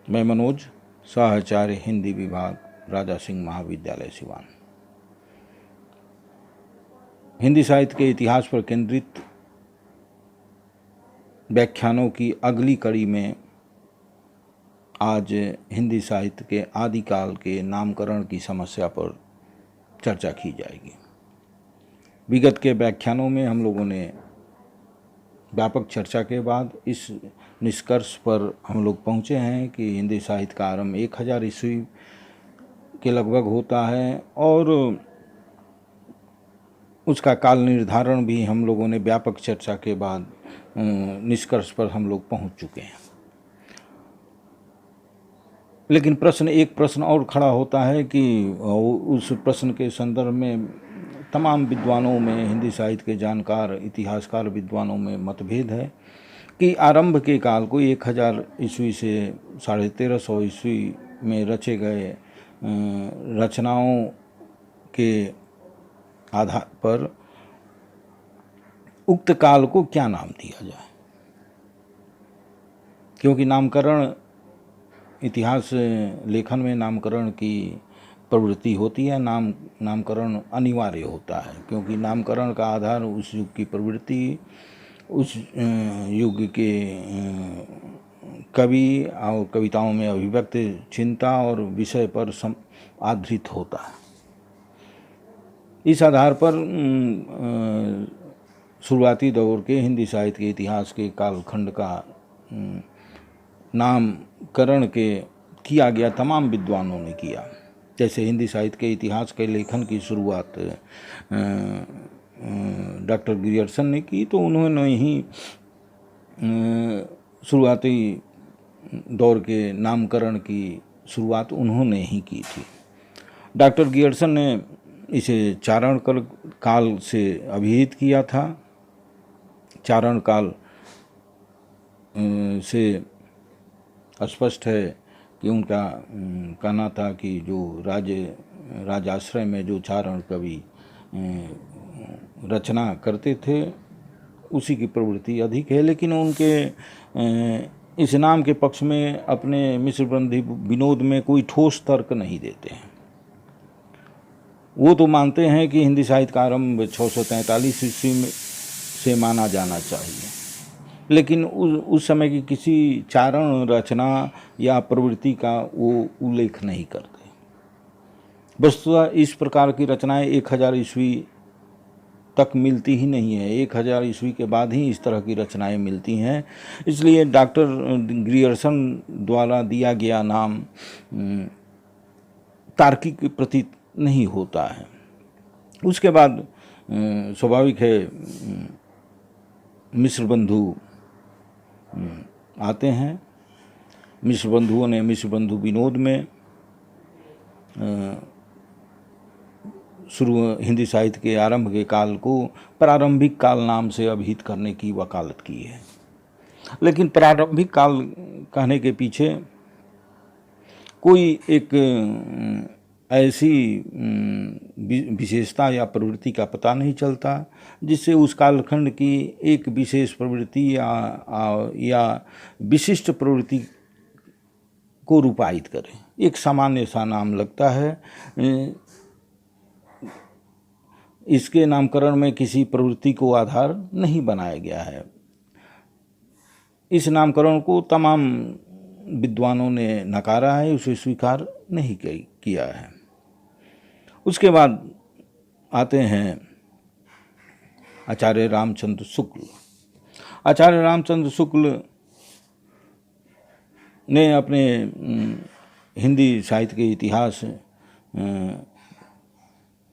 मैं मनोज, साहचार्य हिंदी विभाग, राजा सिंह महाविद्यालय सिवान। हिंदी साहित्य के इतिहास पर केंद्रित व्याख्यानों की अगली कड़ी में आज हिंदी साहित्य के आदिकाल के नामकरण की समस्या पर चर्चा की जाएगी। विगत के व्याख्यानों में हम लोगों ने व्यापक चर्चा के बाद इस निष्कर्ष पर हम लोग पहुँचे हैं कि हिंदी साहित्य का आरंभ 1000 ईस्वी के लगभग होता है और उसका काल निर्धारण भी हम लोगों ने व्यापक चर्चा के बाद निष्कर्ष पर हम लोग पहुंच चुके हैं। लेकिन एक प्रश्न और खड़ा होता है कि उस प्रश्न के संदर्भ में तमाम विद्वानों में, हिंदी साहित्य के जानकार इतिहासकार विद्वानों में मतभेद है कि आरंभ के काल को 1000 ईस्वी से 1350 ईस्वी में रचे गए रचनाओं के आधार पर उक्त काल को क्या नाम दिया जाए, क्योंकि नामकरण इतिहास लेखन में नामकरण की प्रवृत्ति होती है। नामकरण अनिवार्य होता है, क्योंकि नामकरण का आधार उस युग की प्रवृत्ति, उस युग के कवि और कविताओं में अभिव्यक्त चिंता और विषय पर आधारित होता है। इस आधार पर शुरुआती दौर के हिंदी साहित्य के इतिहास के कालखंड का नामकरण किया गया, तमाम विद्वानों ने किया। जैसे हिंदी साहित्य के इतिहास के लेखन की शुरुआत डॉक्टर ग्रियर्सन ने की, तो उन्होंने ही शुरुआती दौर के नामकरण की शुरुआत उन्होंने ही की थी। डॉक्टर ग्रियर्सन ने इसे चारण काल से अभिहित किया था। चारण काल से स्पष्ट है कि उनका कहना था कि जो राजाश्रय में जो चारण कवि रचना करते थे उसी की प्रवृत्ति अधिक है, लेकिन उनके इस नाम के पक्ष में अपने मिश्रबंधी विनोद में कोई ठोस तर्क नहीं देते हैं। वो तो मानते हैं कि हिंदी साहित्य का आरंभ 643 ईस्वी से माना जाना चाहिए, लेकिन उस समय की किसी चारण रचना या प्रवृत्ति का वो उल्लेख नहीं करते। वस्तुतः इस प्रकार की रचनाएं 1000 ईस्वी तक मिलती ही नहीं है। 1000 ईस्वी के बाद ही इस तरह की रचनाएं मिलती हैं। इसलिए डॉक्टर ग्रियर्सन द्वारा दिया गया नाम तार्किक प्रतीत नहीं होता है। उसके बाद स्वाभाविक है मिश्रबंधु आते हैं। मिश्रबंधुओं ने मिश्रबंधु विनोद में हिंदी साहित्य के आरंभ के काल को प्रारंभिक काल नाम से अभिहित करने की वकालत की है। लेकिन प्रारंभिक काल कहने के पीछे कोई एक ऐसी विशेषता या प्रवृत्ति का पता नहीं चलता जिससे उस कालखंड की एक विशेष प्रवृत्ति या विशिष्ट प्रवृत्ति को रूपायित करे। एक सामान्य सा नाम लगता है। इसके नामकरण में किसी प्रवृत्ति को आधार नहीं बनाया गया है। इस नामकरण को तमाम विद्वानों ने नकारा है, उसे स्वीकार नहीं किया है। उसके बाद आते हैं आचार्य रामचंद्र शुक्ल। आचार्य रामचंद्र शुक्ल ने अपने हिंदी साहित्य के इतिहास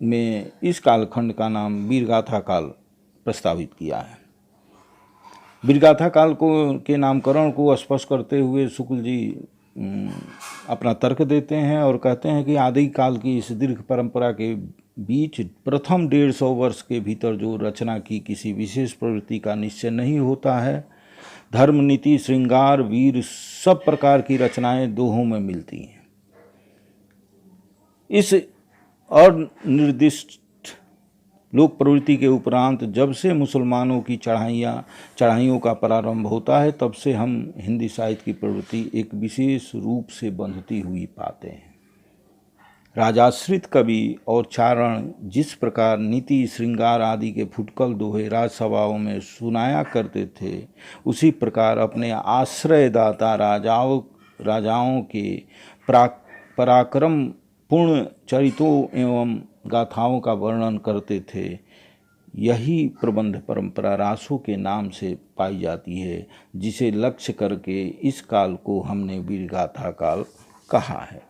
में इस कालखंड का नाम वीरगाथा काल प्रस्तावित किया है। वीरगाथा काल के नामकरण को स्पष्ट करते हुए शुक्ल जी अपना तर्क देते हैं और कहते हैं कि आदि काल की इस दीर्घ परंपरा के बीच प्रथम 150 वर्ष के भीतर जो रचना की किसी विशेष प्रवृत्ति का निश्चय नहीं होता है। धर्म, नीति, श्रृंगार, वीर सब प्रकार की रचनाएं दोहों में मिलती हैं। इस अनिर्दिष्ट लोक प्रवृत्ति के उपरांत जब से मुसलमानों की चढ़ाइयों का प्रारंभ होता है, तब से हम हिंदी साहित्य की प्रवृत्ति एक विशेष रूप से बंधती हुई पाते हैं। राजाश्रित कवि और चारण जिस प्रकार नीति, श्रृंगार आदि के फुटकल दोहे राजसभाओं में सुनाया करते थे, उसी प्रकार अपने आश्रयदाता राजाओं के पराक्रम पूर्ण चरित्रों एवं गाथाओं का वर्णन करते थे। यही प्रबंध परंपरा रासों के नाम से पाई जाती है, जिसे लक्ष्य करके इस काल को हमने वीरगाथा काल कहा है।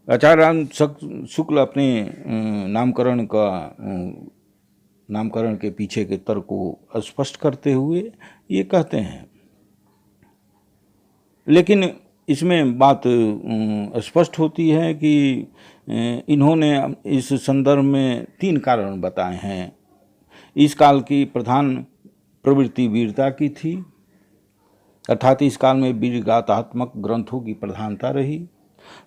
आचार्य राम शुक्ल अपने नामकरण के पीछे के तर्क को स्पष्ट करते हुए ये कहते हैं, लेकिन इसमें बात स्पष्ट होती है कि इन्होंने इस संदर्भ में 3 कारण बताए हैं। इस काल की प्रधान प्रवृत्ति वीरता की थी, अर्थात इस काल में वीरगाथात्मक ग्रंथों की प्रधानता रही।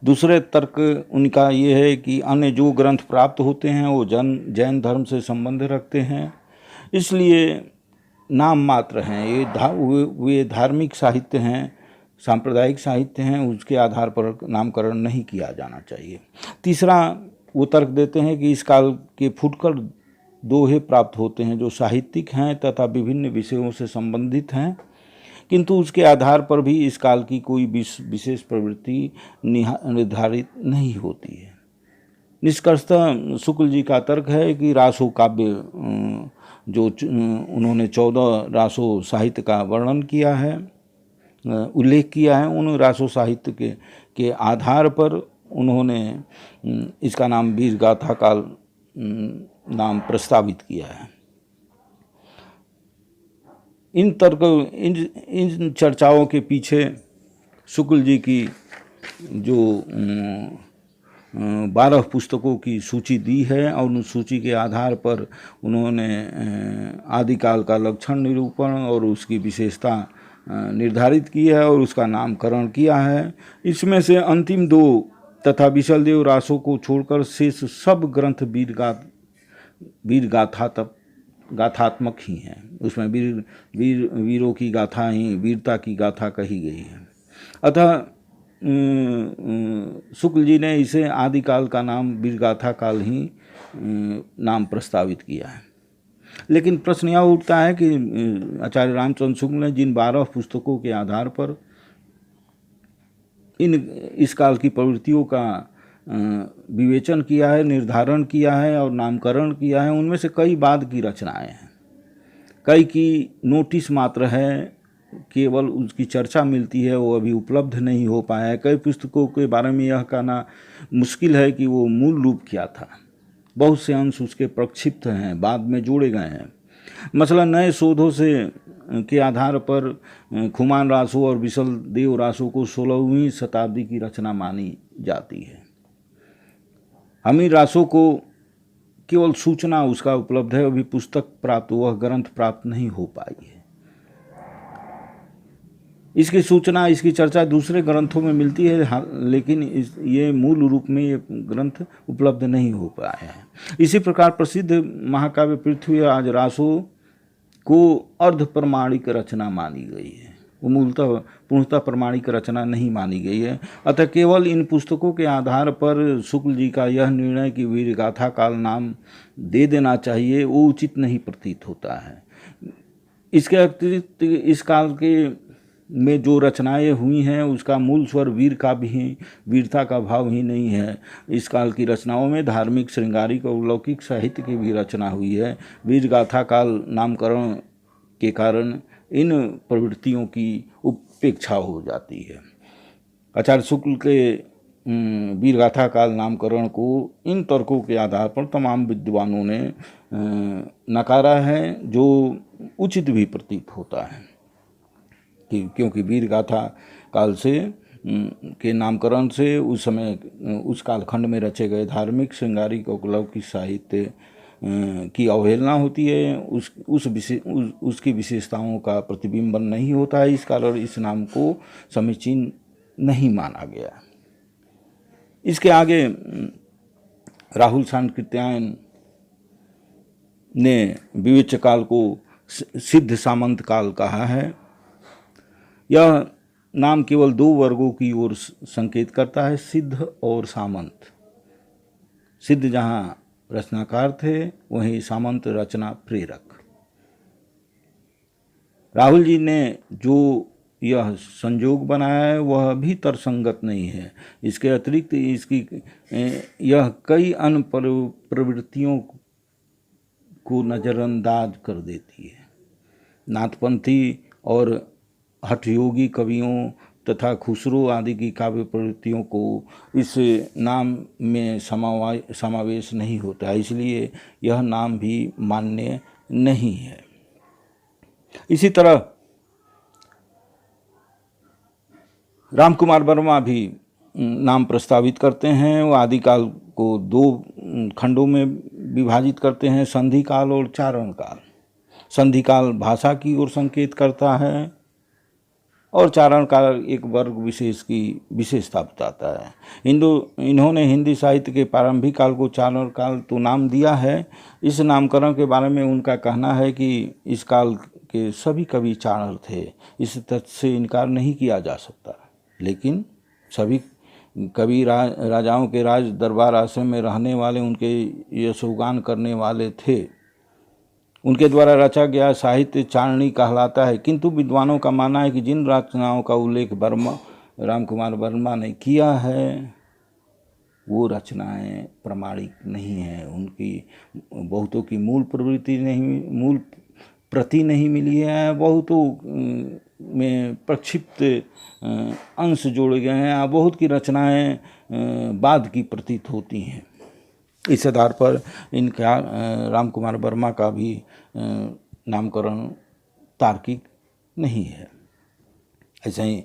दूसरे तर्क उनका ये है कि अन्य जो ग्रंथ प्राप्त होते हैं वो जैन धर्म से संबंध रखते हैं, इसलिए नाम मात्र हैं, वे धार्मिक साहित्य हैं, सांप्रदायिक साहित्य हैं, उसके आधार पर नामकरण नहीं किया जाना चाहिए। तीसरा वो तर्क देते हैं कि इस काल के फुटकर दोहे प्राप्त होते हैं जो साहित्यिक हैं तथा विभिन्न विषयों से संबंधित हैं, किंतु उसके आधार पर भी इस काल की कोई विशेष प्रवृत्ति निर्धारित नहीं होती है। निष्कर्षतः शुक्ल जी का तर्क है कि रासो काव्य जो उन्होंने 14 रासो साहित्य का वर्णन किया है, उल्लेख किया है, उन रासो साहित्य के आधार पर उन्होंने इसका नाम वीरगाथा काल नाम प्रस्तावित किया है। इन चर्चाओं के पीछे शुक्ल जी की जो 12 पुस्तकों की सूची दी है और उन सूची के आधार पर उन्होंने आदिकाल का लक्षण निरूपण और उसकी विशेषता निर्धारित की है और उसका नामकरण किया है। इसमें से अंतिम 2 तथा विशलदेव रासों को छोड़कर शेष सब ग्रंथ गाथात्मक ही हैं। उसमें वीरों की गाथा ही वीरता की गाथा कही गई है। अतः शुक्ल जी ने इसे आदिकाल का नाम वीरगाथा काल ही नाम प्रस्तावित किया है। लेकिन प्रश्न यह उठता है कि आचार्य रामचंद्र शुक्ल ने जिन 12 पुस्तकों के आधार पर इस काल की प्रवृत्तियों का विवेचन किया है, निर्धारण किया है और नामकरण किया है, उनमें से कई बाद की रचनाएं हैं, कई की नोटिस मात्र है, केवल उसकी चर्चा मिलती है, वो अभी उपलब्ध नहीं हो पाया है। कई पुस्तकों के बारे में यह कहना मुश्किल है कि वो मूल रूप क्या था। बहुत से अंश उसके प्रक्षिप्त हैं, बाद में जोड़े गए हैं। मसलन नए शोधों के आधार पर खुमान रासो और विशलदेव रासो को 16वीं शताब्दी की रचना मानी जाती है। हमीर रासो को केवल सूचना उसका उपलब्ध है, अभी पुस्तक प्राप्त, वह ग्रंथ प्राप्त नहीं हो पाई है। इसकी सूचना, इसकी चर्चा दूसरे ग्रंथों में मिलती है, लेकिन ये मूल रूप में ये ग्रंथ उपलब्ध नहीं हो पाया है। इसी प्रकार प्रसिद्ध महाकाव्य पृथ्वीराज रासो को अर्ध प्रमाणिक रचना मानी गई है, वो मूलतः पूर्णतः प्रमाणिक रचना नहीं मानी गई है। अतः केवल इन पुस्तकों के आधार पर शुक्ल जी का यह निर्णय कि वीरगाथा काल नाम दे देना चाहिए, वो उचित नहीं प्रतीत होता है। इसके अतिरिक्त इस काल के में जो रचनाएं हुई हैं उसका मूल स्वर वीर का भी ही, वीरता का भाव ही नहीं है। इस काल की रचनाओं में धार्मिक, श्रृंगारिक और लौकिक साहित्य की भी रचना हुई है। वीरगाथा काल नामकरण के कारण इन प्रवृत्तियों की उपेक्षा हो जाती है। आचार्य शुक्ल के वीरगाथा काल नामकरण को इन तर्कों के आधार पर तमाम विद्वानों ने नकारा है, जो उचित भी प्रतीत होता है, क्योंकि वीरगाथा काल से के नामकरण से उस समय उस कालखंड में रचे गए धार्मिक, श्रृंगारिक और लौकिक साहित्य की अवहेलना होती है, उसकी विशेषताओं का प्रतिबिंबन नहीं होता है। इस कारण इस नाम को समीचीन नहीं माना गया। इसके आगे राहुल सांकृत्यायन ने विवेच्य काल को सिद्ध सामंत काल कहा है। यह नाम केवल दो वर्गों की ओर संकेत करता है, सिद्ध और सामंत। सिद्ध जहाँ रचनाकार थे, वहीं सामंत रचना प्रेरक। राहुल जी ने जो यह संयोग बनाया है वह भी तर्कसंगत नहीं है। इसके अतिरिक्त इसकी यह कई अन्य प्रवृत्तियों को नज़रअंदाज कर देती है। नाथपंथी और हठयोगी कवियों तथा खुसरो आदि की काव्य प्रवृत्तियों को इस नाम में समावेश नहीं होता, इसलिए यह नाम भी मान्य नहीं है। इसी तरह रामकुमार वर्मा भी नाम प्रस्तावित करते हैं। वो आदिकाल को दो खंडों में विभाजित करते हैं, संधि काल और चारण काल। संधि काल भाषा की ओर संकेत करता है और चारण काल एक वर्ग विशेष की विशेषता बताता है। इन्होंने हिंदी साहित्य के प्रारंभिक काल को चारण काल तो नाम दिया है। इस नामकरण के बारे में उनका कहना है कि इस काल के सभी कवि चारण थे। इस तथ्य से इनकार नहीं किया जा सकता, लेकिन सभी कवि राजाओं के राज दरबार आश्रम में रहने वाले, उनके यशोगान करने वाले थे। उनके द्वारा रचा गया साहित्य चारणी कहलाता है, किंतु विद्वानों का मानना है कि जिन रचनाओं का उल्लेख रामकुमार वर्मा ने किया है वो रचनाएं प्रमाणिक नहीं हैं। उनकी बहुतों की मूल प्रति नहीं मिली है, बहुतों में प्रक्षिप्त अंश जोड़े गए हैं, बहुत की रचनाएं बाद की प्रतीत होती हैं। इस आधार पर इनका रामकुमार वर्मा का भी नामकरण तार्किक नहीं है। ऐसे ही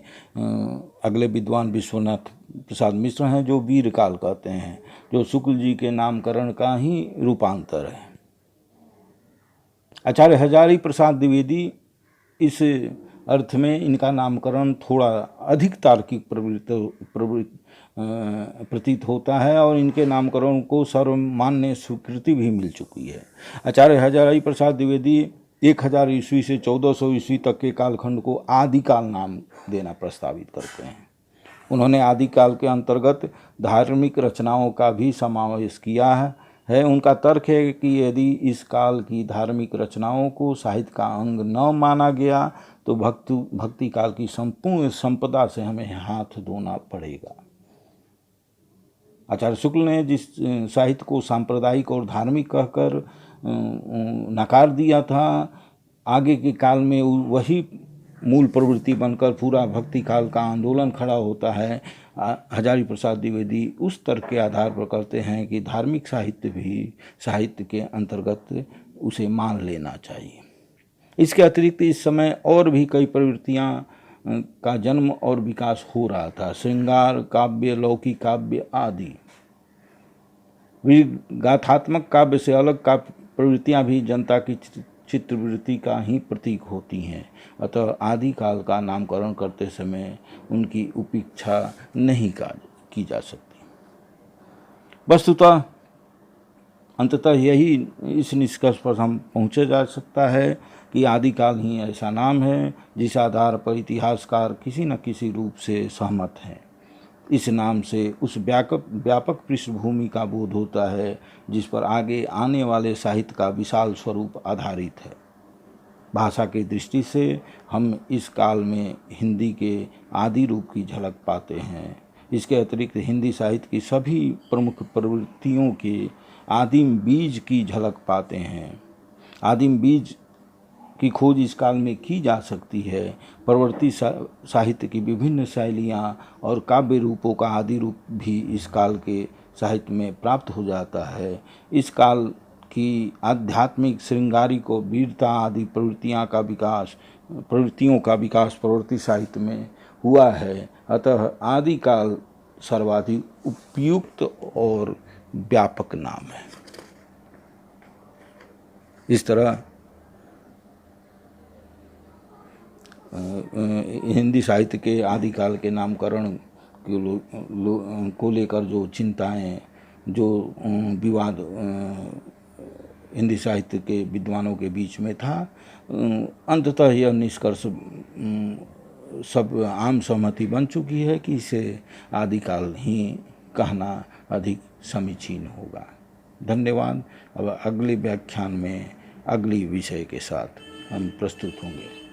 अगले विद्वान विश्वनाथ प्रसाद मिश्र हैं, जो वीर काल कहते हैं, जो शुक्ल जी के नामकरण का ही रूपांतर है। आचार्य हजारी प्रसाद द्विवेदी इस अर्थ में इनका नामकरण थोड़ा अधिक तार्किक प्रतीत होता है और इनके नामकरण को सर्वमान्य स्वीकृति भी मिल चुकी है। आचार्य हजारी प्रसाद द्विवेदी 1000 ईस्वी से 1400 ईस्वी तक के कालखंड को आदिकाल नाम देना प्रस्तावित करते हैं। उन्होंने आदिकाल के अंतर्गत धार्मिक रचनाओं का भी समावेश किया है। उनका तर्क है कि यदि इस काल की धार्मिक रचनाओं को साहित्य का अंग न माना गया तो भक्ति काल की संपूर्ण संपदा से हमें हाथ धोना पड़ेगा। आचार्य शुक्ल ने जिस साहित्य को सांप्रदायिक और धार्मिक कहकर नकार दिया था, आगे के काल में वही मूल प्रवृत्ति बनकर पूरा भक्ति काल का आंदोलन खड़ा होता है। हजारी प्रसाद द्विवेदी उस तर्क के आधार पर करते हैं कि धार्मिक साहित्य भी साहित्य के अंतर्गत उसे मान लेना चाहिए। इसके अतिरिक्त इस समय और भी कई प्रवृत्तियां का जन्म और विकास हो रहा था। श्रृंगार काव्य, लौकिक काव्य आदि। गाथात्मक काव्य से अलग काव्य प्रवृत्तियां भी जनता की चित्रवृत्ति का ही प्रतीक होती हैं। अतः आदिकाल का नामकरण करते समय उनकी उपेक्षा नहीं की जा सकती। वस्तुतः अंततः यही इस निष्कर्ष पर हम पहुँचे जा सकता है कि आदिकाल ही ऐसा नाम है जिस आधार पर इतिहासकार किसी न किसी रूप से सहमत हैं। इस नाम से उस व्यापक पृष्ठभूमि का बोध होता है जिस पर आगे आने वाले साहित्य का विशाल स्वरूप आधारित है। भाषा की दृष्टि से हम इस काल में हिंदी के आदि रूप की झलक पाते हैं। इसके अतिरिक्त हिंदी साहित्य की सभी प्रमुख प्रवृत्तियों के आदिम बीज की झलक पाते हैं। आदिम बीज की खोज इस काल में की जा सकती है। प्रवृत्ति साहित्य की विभिन्न शैलियाँ और काव्य रूपों का आदि रूप भी इस काल के साहित्य में प्राप्त हो जाता है। इस काल की आध्यात्मिक, श्रृंगारिक और वीरता आदि प्रवृत्तियों का विकास प्रवृत्ति साहित्य में हुआ है। अतः आदिकाल सर्वाधिक उपयुक्त और व्यापक नाम है। इस तरह हिंदी साहित्य के आदिकाल के नामकरण को लेकर जो चिंताएं जो विवाद हिंदी साहित्य के विद्वानों के बीच में था, अंततः यह निष्कर्ष सब आम सहमति बन चुकी है कि इसे आदिकाल ही कहना अधिक समीचीन होगा। धन्यवाद। अब अगले व्याख्यान में अगली विषय के साथ हम प्रस्तुत होंगे।